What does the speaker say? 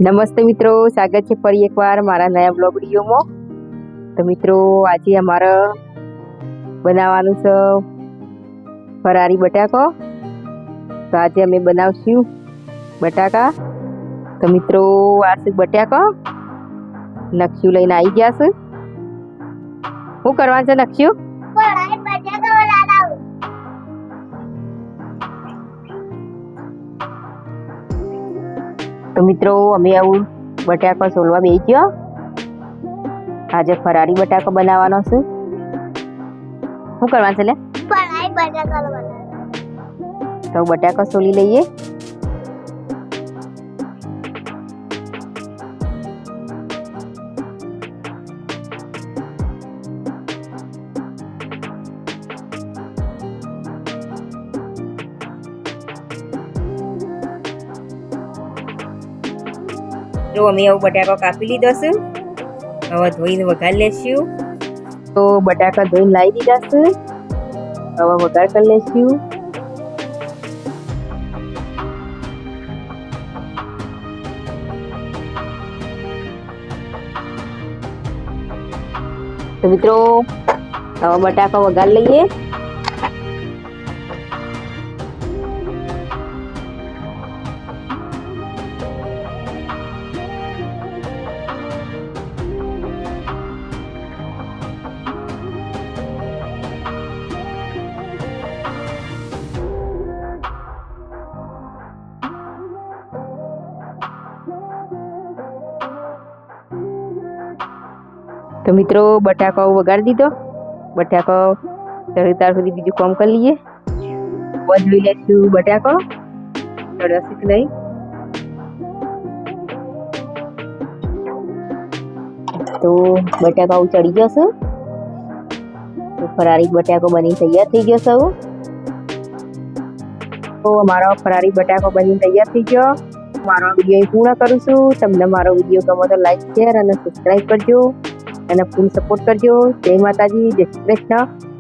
નમસ્તે મિત્રો, સ્વાગત છે ફરી એકવાર મારા નયા બ્લોગ વિડીયોમાં। તો મિત્રો આજે અમારે બનાવવાનું છે ફરારી બટાકો। તો આજે અમે બનાવશું બટાકા। તો મિત્રો આ છે બટાકા, નકશું લઈને આવી ગયા છે। શું કરવાનું છે નકશું? તો મિત્રો અમે આવું બટાકો સોલવા બેસી ગયો। આજે ફરારી બટાકો બનાવવાનો છે। શું કરવાનું છે લે? ફરારી બટાકો તો બટાકો સોલી લઈએ। જો અમે આવું બટાકો કાપી લીધો છે, હવે ધોઈને વઘાર લેશું। તો બટાકા ધોઈને લાવી દીધા છે, હવે વઘાર કરી લેશું। તો મિત્રો હવે બટાકા વઘાર લઈએ। તો મિત્રો બટાકો વઘારી દીધો, બટાકો ચડે ત્યાર સુધી બીજું કામ કરી લઈએ। જોઈ લઈશું બટાકો ચડ્યો છે કે નહીં। તો બટાકા ચડી ગયો છે, તો ફરારી બટાકો બની તૈયાર થઈ ગયો છે। તો અમારો ફરારી બટાકો બની તૈયાર થઈ ગયો। મારો વિડીયો પૂર્ણ કરું છું। તમને મારો વિડીયો ગમે તો લાઈક શેર અને સબસ્ક્રાઈબ કરજો અને ફૂલ સપોર્ટ કરજો। જય માતાજી, જય શ્રી કૃષ્ણ।